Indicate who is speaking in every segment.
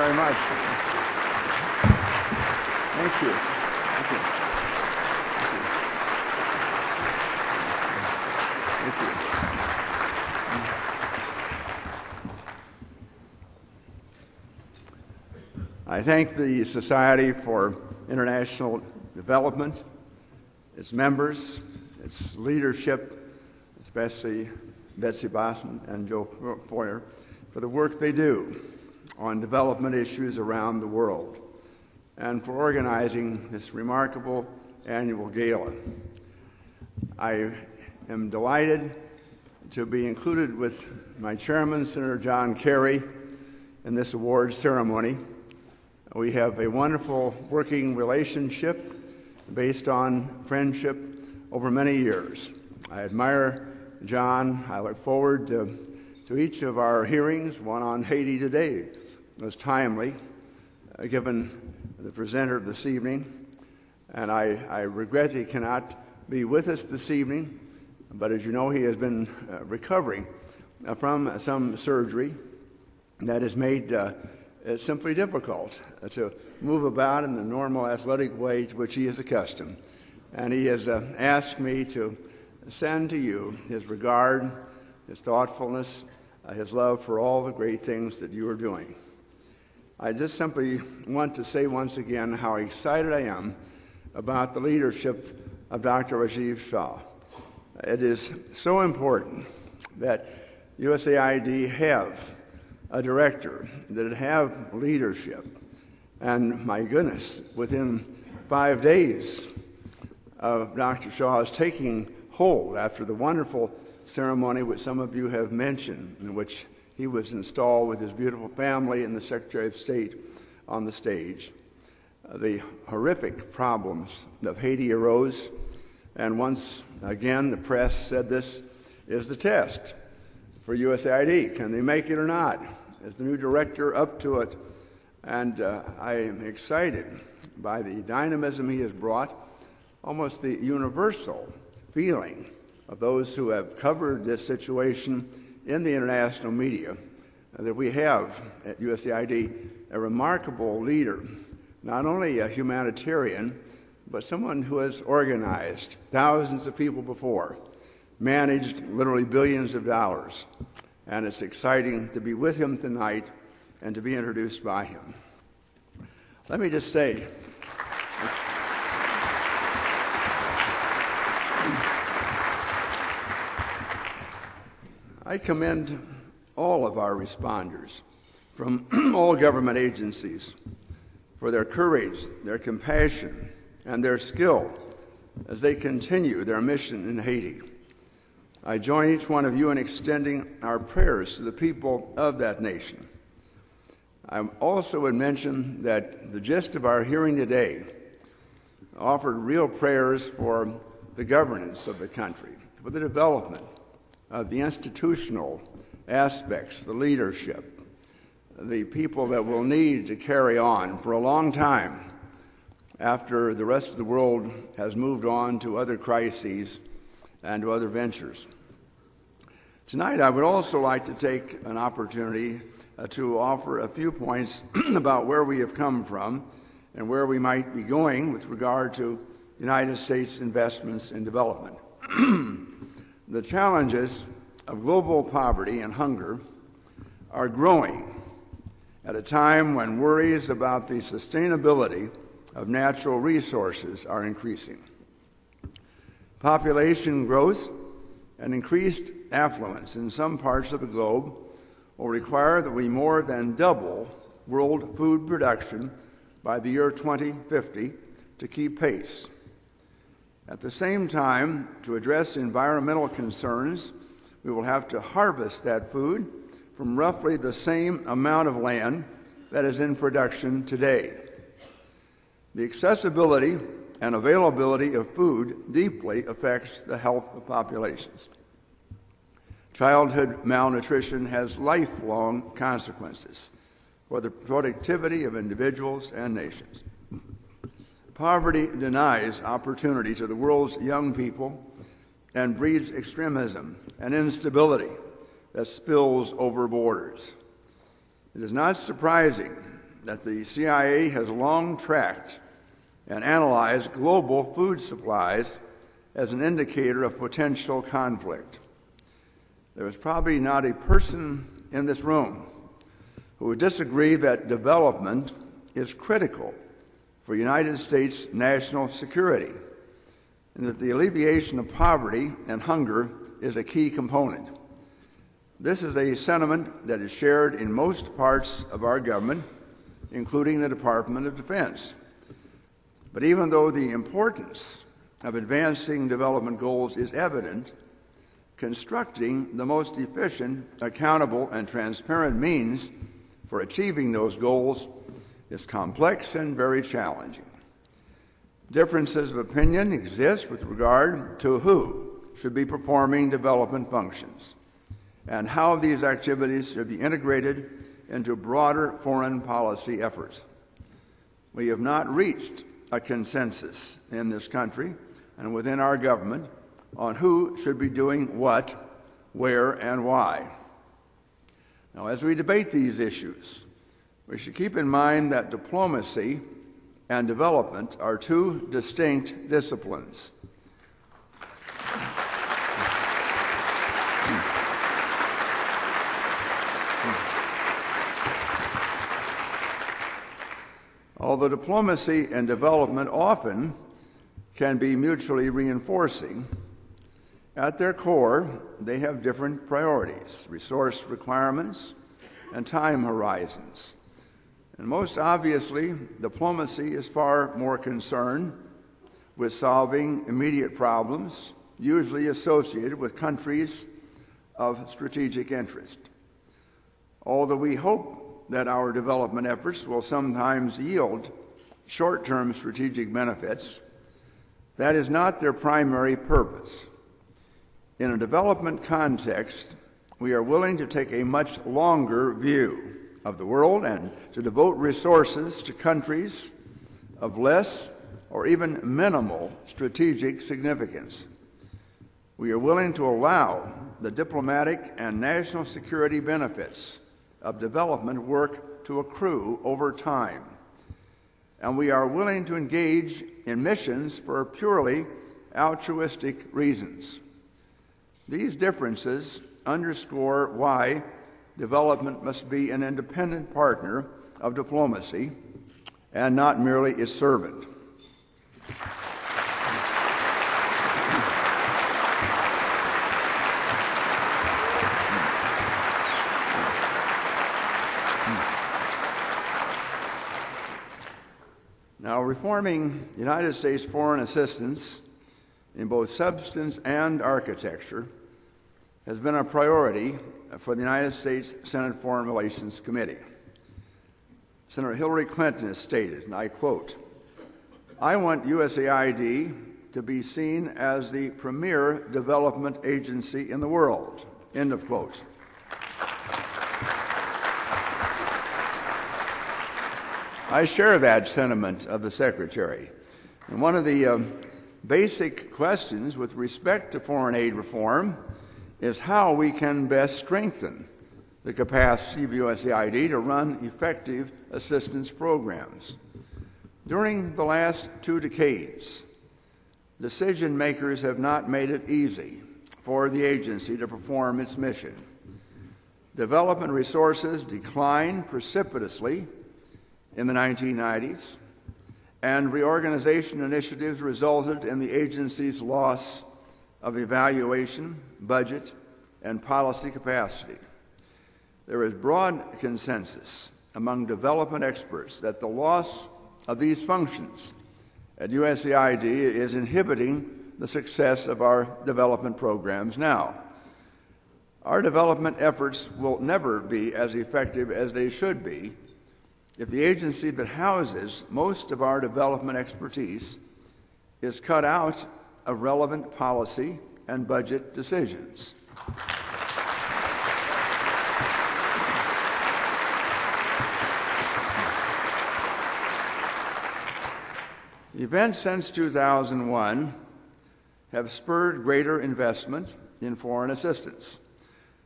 Speaker 1: very much. Thank you. Thank you. Thank you. I thank the Society for International Development, its members, its leadership, especially Betsy Boston and Joe Foyer, for the work they do on development issues around the world, and for organizing this remarkable annual gala. I am delighted to be included with my chairman, Senator John Kerry, in this awards ceremony. We have a wonderful working relationship based on friendship over many years. I admire John. I look forward to each of our hearings. One on Haiti today was timely, given the presenter of this evening, and I regret he cannot be with us this evening, but as you know, he has been recovering from some surgery that has made it's simply difficult to move about in the normal athletic way to which he is accustomed. And he has asked me to send to you his regard, his thoughtfulness, his love for all the great things that you are doing. I just simply want to say once again how excited I am about the leadership of Dr. Rajiv Shah. It is so important that USAID have a director, that it have leadership. And my goodness, within 5 days of Dr. Shaw's taking hold after the wonderful ceremony which some of you have mentioned, in which he was installed with his beautiful family and the Secretary of State on the stage, the horrific problems of Haiti arose, and once again the press said this is the test for USAID. Can they make it or not? Is the new director up to it? And I am excited by the dynamism he has brought, almost the universal feeling of those who have covered this situation in the international media, that we have at USAID a remarkable leader, not only a humanitarian, but someone who has organized thousands of people before, managed literally billions of dollars. And it's exciting to be with him tonight and to be introduced by him. Let me just say, I commend all of our responders from all government agencies for their courage, their compassion, and their skill as they continue their mission in Haiti. I join each one of you in extending our prayers to the people of that nation. I also would mention that the gist of our hearing today offered real prayers for the governance of the country, for the development of the institutional aspects, the leadership, the people that will need to carry on for a long time after the rest of the world has moved on to other crises and to other ventures. Tonight, I would also like to take an opportunity to offer a few points about where we have come from and where we might be going with regard to United States investments in development. The challenges of global poverty and hunger are growing at a time when worries about the sustainability of natural resources are increasing. Population growth and increased affluence in some parts of the globe will require that we more than double world food production by the year 2050 to keep pace. At the same time, to address environmental concerns, we will have to harvest that food from roughly the same amount of land that is in production today. The accessibility and availability of food deeply affects the health of populations. Childhood malnutrition has lifelong consequences for the productivity of individuals and nations. Poverty denies opportunity to the world's young people and breeds extremism and instability that spills over borders. It is not surprising that the CIA has long tracked and analyzed global food supplies as an indicator of potential conflict. There is probably not a person in this room who would disagree that development is critical for United States national security, and that the alleviation of poverty and hunger is a key component. This is a sentiment that is shared in most parts of our government, including the Department of Defense. But even though the importance of advancing development goals is evident, constructing the most efficient, accountable, and transparent means for achieving those goals is complex and very challenging. Differences of opinion exist with regard to who should be performing development functions and how these activities should be integrated into broader foreign policy efforts. We have not reached a consensus in this country and within our government on who should be doing what, where, and why. Now, as we debate these issues, we should keep in mind that diplomacy and development are two distinct disciplines. Although diplomacy and development often can be mutually reinforcing, at their core, they have different priorities, resource requirements, and time horizons. And most obviously, diplomacy is far more concerned with solving immediate problems, usually associated with countries of strategic interest. Although we hope that our development efforts will sometimes yield short-term strategic benefits, that is not their primary purpose. In a development context, we are willing to take a much longer view of the world and to devote resources to countries of less or even minimal strategic significance. We are willing to allow the diplomatic and national security benefits of development work to accrue over time. And we are willing to engage in missions for purely altruistic reasons. These differences underscore why development must be an independent partner of diplomacy and not merely its servant. Now, reforming United States foreign assistance in both substance and architecture has been a priority for the United States Senate Foreign Relations Committee. Senator Hillary Clinton has stated, and I quote, "I want USAID to be seen as the premier development agency in the world," end of quote. I share that sentiment of the Secretary. And one of the basic questions with respect to foreign aid reform is how we can best strengthen the capacity of USAID to run effective assistance programs. During the last 2 decades, decision makers have not made it easy for the agency to perform its mission. Development resources declined precipitously in the 1990s, and reorganization initiatives resulted in the agency's loss of evaluation, budget, and policy capacity. There is broad consensus among development experts that the loss of these functions at USAID is inhibiting the success of our development programs now. Our development efforts will never be as effective as they should be if the agency that houses most of our development expertise is cut out of relevant policy and budget decisions. Events since 2001 have spurred greater investment in foreign assistance,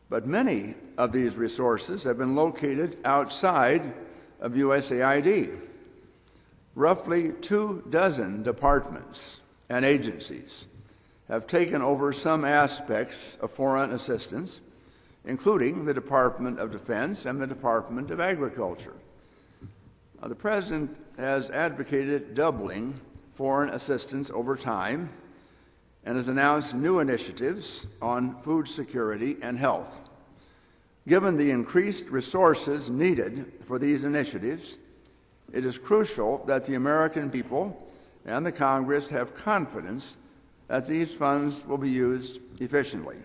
Speaker 1: but many of these resources have been located outside of USAID. Roughly 24 departments and agencies have taken over some aspects of foreign assistance, including the Department of Defense and the Department of Agriculture. The President has advocated doubling foreign assistance over time and has announced new initiatives on food security and health. Given the increased resources needed for these initiatives, it is crucial that the American people and the Congress have confidence that these funds will be used efficiently.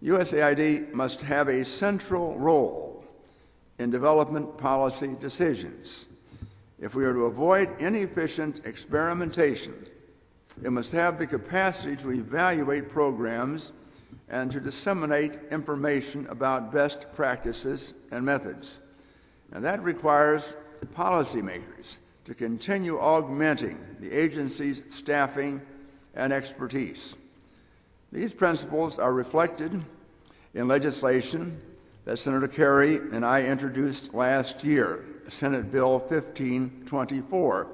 Speaker 1: USAID must have a central role in development policy decisions. If we are to avoid inefficient experimentation, it must have the capacity to evaluate programs and to disseminate information about best practices and methods. And that requires policymakers to continue augmenting the agency's staffing and expertise. These principles are reflected in legislation that Senator Kerry and I introduced last year, Senate Bill 1524,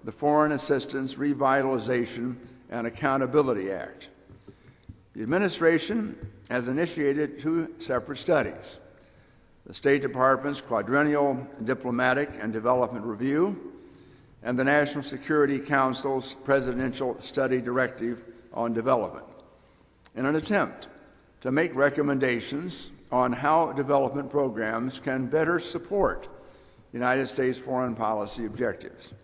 Speaker 1: the Foreign Assistance Revitalization and Accountability Act. The administration has initiated 2 separate studies: the State Department's Quadrennial Diplomatic and Development Review and the National Security Council's Presidential Study Directive on Development, in an attempt to make recommendations on how development programs can better support United States foreign policy objectives.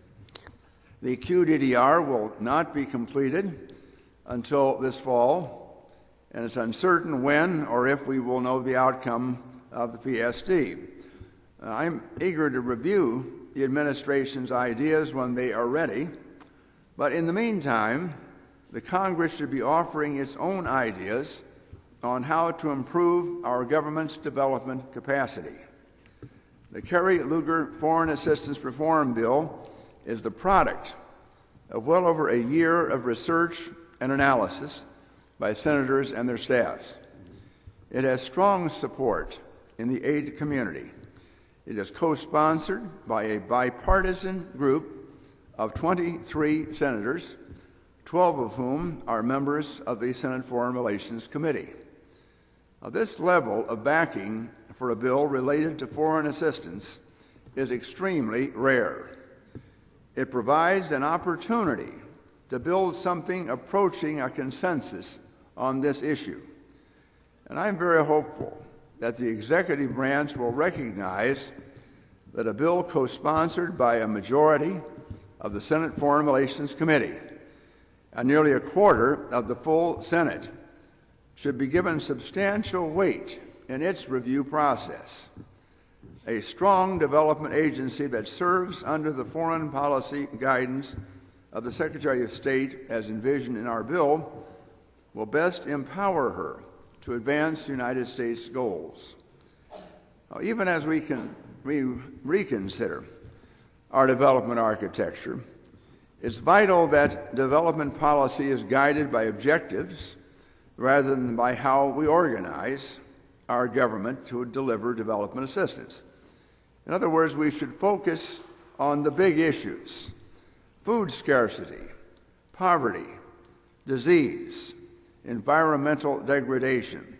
Speaker 1: The QDDR will not be completed until this fall, and it's uncertain when or if we will know the outcome of the PSD. I'm eager to review the administration's ideas when they are ready, but in the meantime, the Congress should be offering its own ideas on how to improve our government's development capacity. The Kerry-Lugar Foreign Assistance Reform Bill is the product of well over a year of research and analysis by senators and their staffs. It has strong support in the aid community. It is co-sponsored by a bipartisan group of 23 senators, 12 of whom are members of the Senate Foreign Relations Committee. Now, this level of backing for a bill related to foreign assistance is extremely rare. It provides an opportunity to build something approaching a consensus on this issue. And I'm very hopeful that the executive branch will recognize that a bill co-sponsored by a majority of the Senate Foreign Relations Committee and nearly a quarter of the full Senate should be given substantial weight in its review process. A strong development agency that serves under the foreign policy guidance of the Secretary of State, as envisioned in our bill, will best empower her to advance United States goals. Now, even as we reconsider our development architecture, it's vital that development policy is guided by objectives rather than by how we organize our government to deliver development assistance. In other words, we should focus on the big issues: food scarcity, poverty, disease, environmental degradation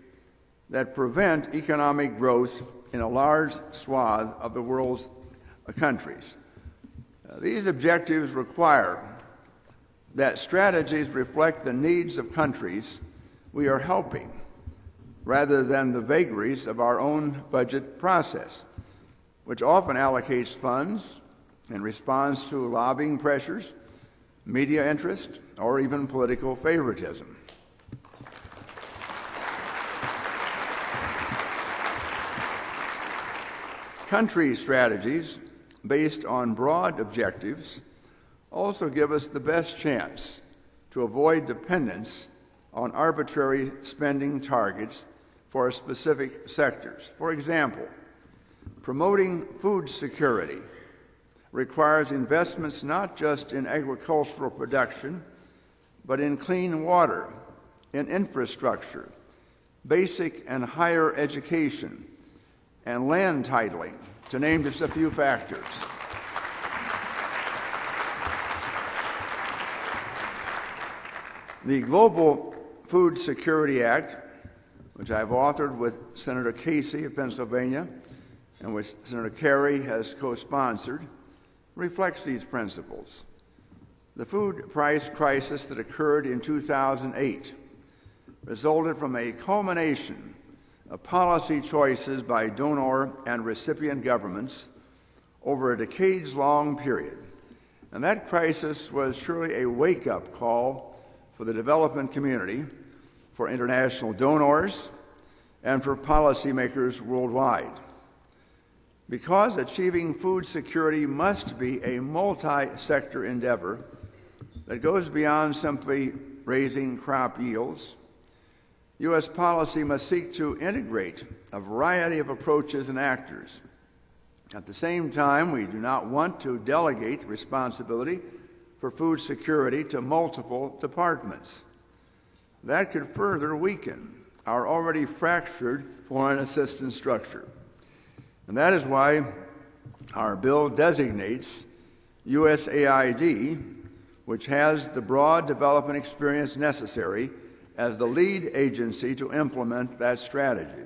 Speaker 1: that prevent economic growth in a large swath of the world's countries. These objectives require that strategies reflect the needs of countries we are helping, rather than the vagaries of our own budget process, which often allocates funds in response to lobbying pressures, media interest, or even political favoritism. Country strategies based on broad objectives also give us the best chance to avoid dependence on arbitrary spending targets for specific sectors. For example, promoting food security requires investments not just in agricultural production, but in clean water, in infrastructure, basic and higher education, and land titling, to name just a few factors. The Global Food Security Act, which I've authored with Senator Casey of Pennsylvania and which Senator Kerry has co-sponsored, reflects these principles. The food price crisis that occurred in 2008 resulted from a culmination of policy choices by donor and recipient governments over a decades-long period. And that crisis was surely a wake-up call for the development community, for international donors, and for policymakers worldwide. Because achieving food security must be a multi-sector endeavor that goes beyond simply raising crop yields, U.S. policy must seek to integrate a variety of approaches and actors. At the same time, we do not want to delegate responsibility for food security to multiple departments. That could further weaken our already fractured foreign assistance structure. And that is why our bill designates USAID, which has the broad development experience necessary, as the lead agency to implement that strategy.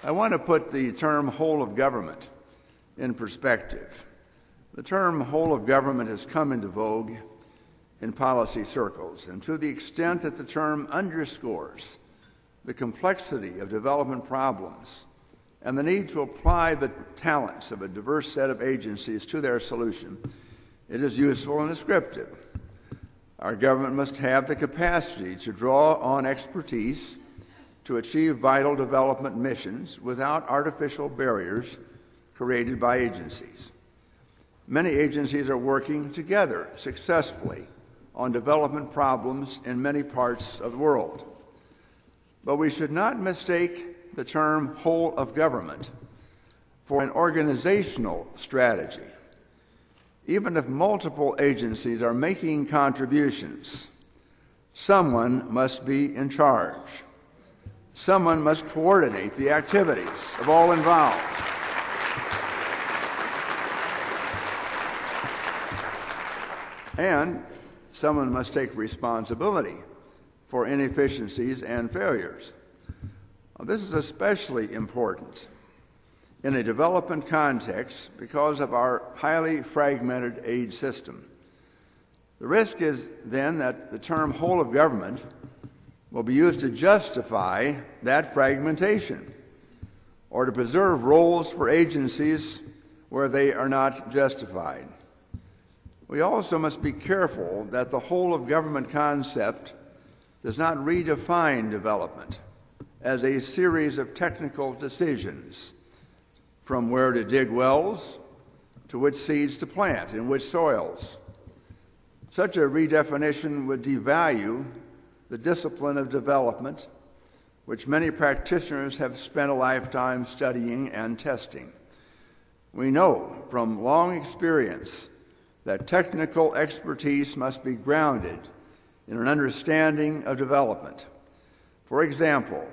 Speaker 1: I want to put the term whole of government in perspective. The term whole of government has come into vogue in policy circles, and to the extent that the term underscores the complexity of development problems and the need to apply the talents of a diverse set of agencies to their solution, it is useful and descriptive. Our government must have the capacity to draw on expertise to achieve vital development missions without artificial barriers created by agencies. Many agencies are working together successfully on development problems in many parts of the world. But we should not mistake the term whole of government for an organizational strategy. Even if multiple agencies are making contributions, someone must be in charge. Someone must coordinate the activities of all involved. And someone must take responsibility for inefficiencies and failures. Now, this is especially important in a development context because of our highly fragmented aid system. The risk is then that the term whole of government will be used to justify that fragmentation or to preserve roles for agencies where they are not justified. We also must be careful that the whole of government concept does not redefine development as a series of technical decisions, from where to dig wells to which seeds to plant in which soils. Such a redefinition would devalue the discipline of development, which many practitioners have spent a lifetime studying and testing. We know from long experience that technical expertise must be grounded in an understanding of development. For example,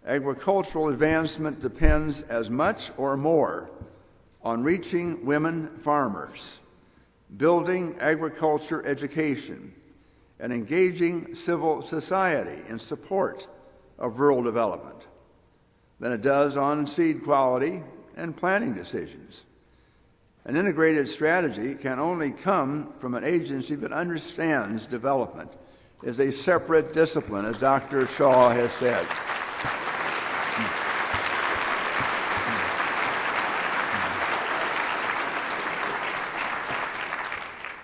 Speaker 1: agricultural advancement depends as much or more on reaching women farmers, building agriculture education, and engaging civil society in support of rural development than it does on seed quality and planting decisions. An integrated strategy can only come from an agency that understands development is a separate discipline, as Dr. Shaw has said.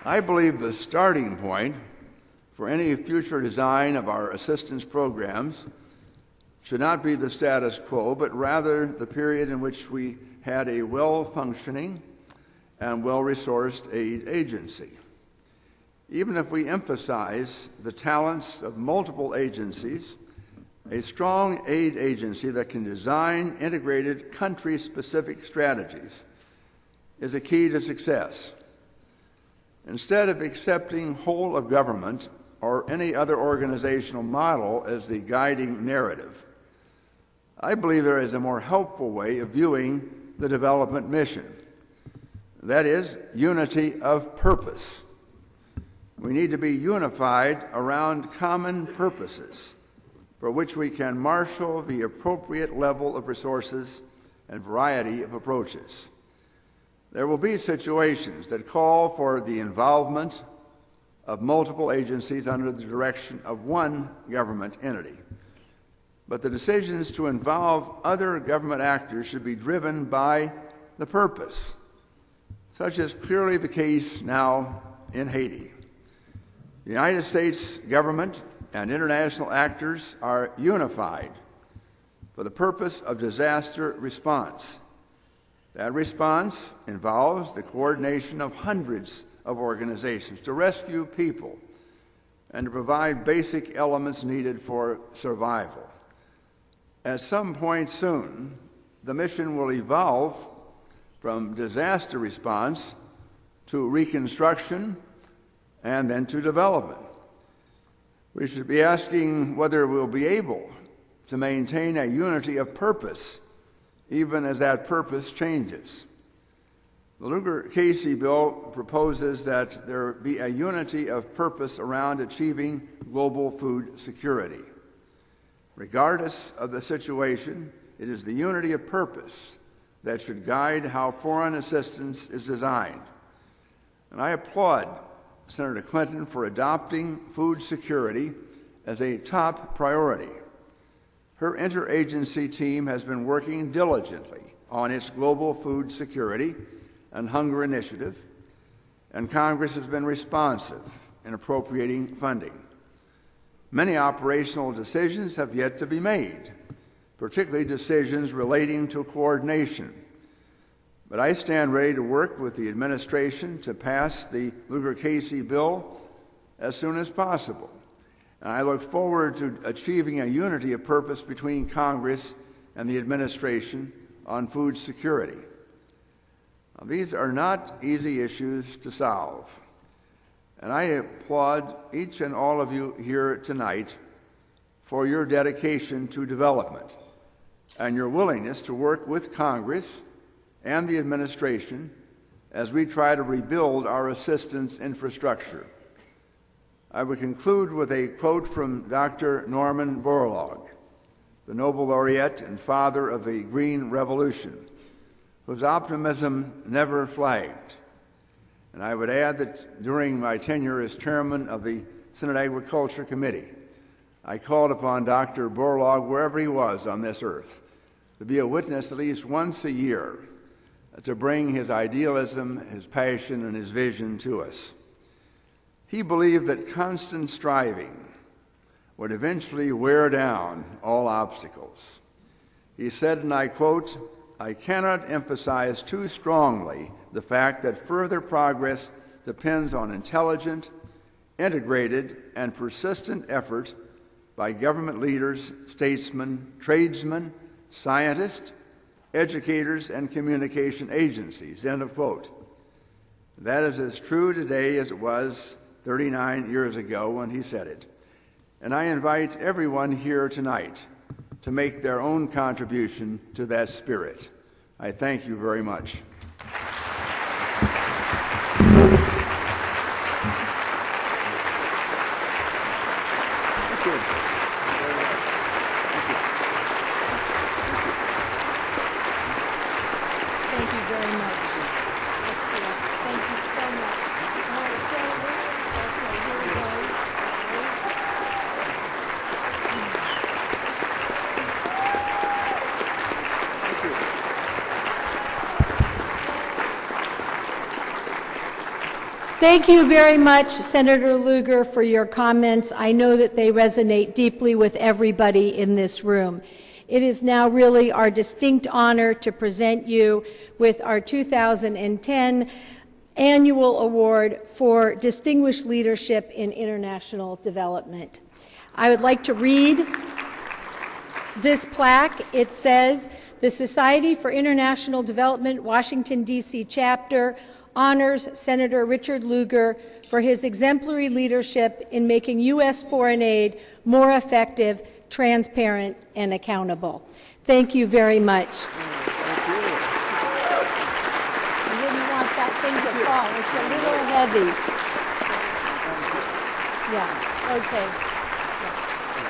Speaker 1: I believe the starting point for any future design of our assistance programs should not be the status quo, but rather the period in which we had a well-functioning and well-resourced aid agency. Even if we emphasize the talents of multiple agencies, a strong aid agency that can design integrated country-specific strategies is a key to success. Instead of accepting whole of government or or any other organizational model as the guiding narrative. I believe there is a more helpful way of viewing the development mission. That is, unity of purpose. We need to be unified around common purposes for which we can marshal the appropriate level of resources and variety of approaches. There will be situations that call for the involvement of multiple agencies under the direction of one government entity. But the decisions to involve other government actors should be driven by the purpose, such as clearly the case now in Haiti. The United States government and international actors are unified for the purpose of disaster response. That response involves the coordination of hundreds of organizations to rescue people and to provide basic elements needed for survival. At some point soon, the mission will evolve from disaster response to reconstruction and then to development. We should be asking whether we'll be able to maintain a unity of purpose even as that purpose changes. The Lugar-Casey bill proposes that there be a unity of purpose around achieving global food security. Regardless of the situation, it is the unity of purpose that should guide how foreign assistance is designed. And I applaud Senator Clinton for adopting food security as a top priority. Her interagency team has been working diligently on its global food security and hunger initiative, and Congress has been responsive in appropriating funding. Many operational decisions have yet to be made, particularly decisions relating to coordination. But I stand ready to work with the administration to pass the Lugar-Casey bill as soon as possible. And I look forward to achieving a unity of purpose between Congress and the administration on food security. Now, these are not easy issues to solve, and I applaud each and all of you here tonight for your dedication to development and your willingness to work with Congress and the administration as we try to rebuild our assistance infrastructure. I would conclude with a quote from Dr. Norman Borlaug, the Nobel laureate and father of the Green Revolution, whose optimism never flagged. And I would add that during my tenure as chairman of the Senate Agriculture Committee, I called upon Dr. Borlaug, wherever he was on this earth, to be a witness at least once a year to bring his idealism, his passion, and his vision to us. He believed that constant striving would eventually wear down all obstacles. He said, and I quote, "I cannot emphasize too strongly the fact that further progress depends on intelligent, integrated, and persistent effort by government leaders, statesmen, tradesmen, scientists, educators, and communication agencies," end of quote. That is as true today as it was 39 years ago when he said it. And I invite everyone here tonight to make their own contribution to that spirit. I thank you very much.
Speaker 2: Thank you very much, Senator Lugar, for your comments. I know that they resonate deeply with everybody in this room. It is now really our distinct honor to present you with our 2010 Annual Award for Distinguished Leadership in International Development. I would like to read this plaque. It says, "The Society for International Development, Washington, D.C. Chapter, honors Senator Richard Lugar for his exemplary leadership in making U.S. foreign aid more effective, transparent, and accountable. Thank you very much.
Speaker 1: Thank you.
Speaker 2: I didn't want that thing to fall. It's a little heavy. Yeah, okay. Yeah.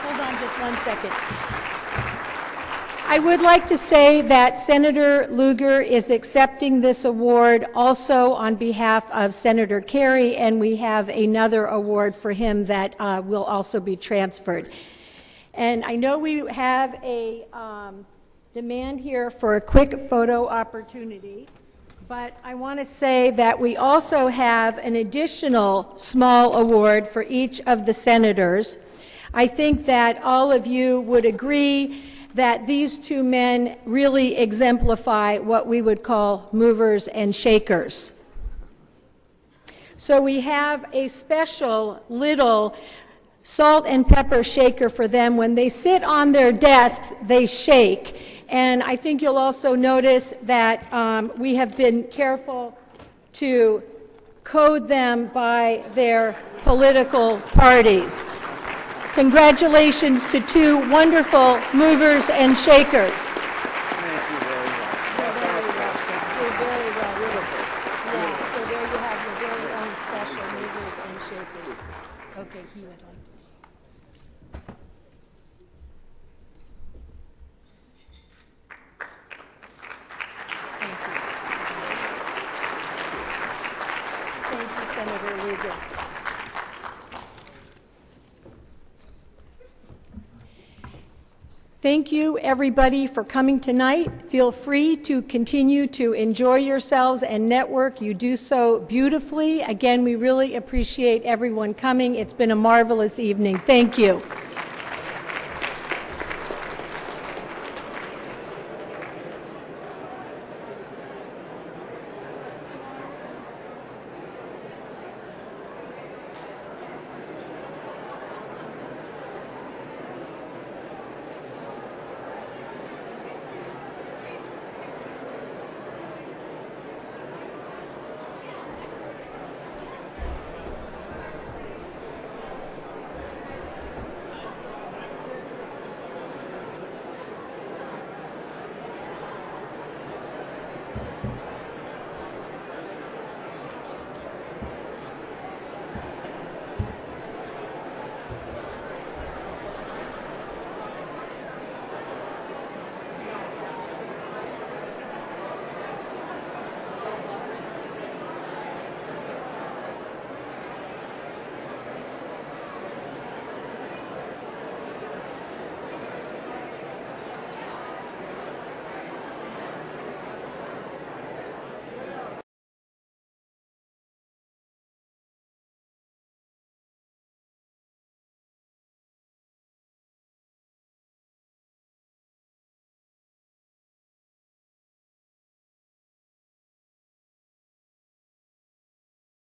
Speaker 2: Hold on just 1 second. I would like to say that Senator Lugar is accepting this award also on behalf of Senator Kerry, and we have another award for him that will also be transferred. And I know we have a demand here for a quick photo opportunity, but I want to say that we also have an additional small award for each of the senators. I think that all of you would agree that these two men really exemplify what we would call movers and shakers. So we have a special little salt and pepper shaker for them. When they sit on their desks, they shake. And I think you'll also notice that we have been careful to code them by their political parties. Congratulations to two wonderful movers and shakers.
Speaker 1: Thank you very much.
Speaker 2: You're very welcome. You're very welcome. Yeah, so there you have your very own special movers and shakers. Okay, he would like to. Thank you. Thank you, Senator Lugar. Thank you, everybody, for coming tonight. Feel free to continue to enjoy yourselves and network. You do so beautifully. Again, we really appreciate everyone coming. It's been a marvelous evening. Thank you.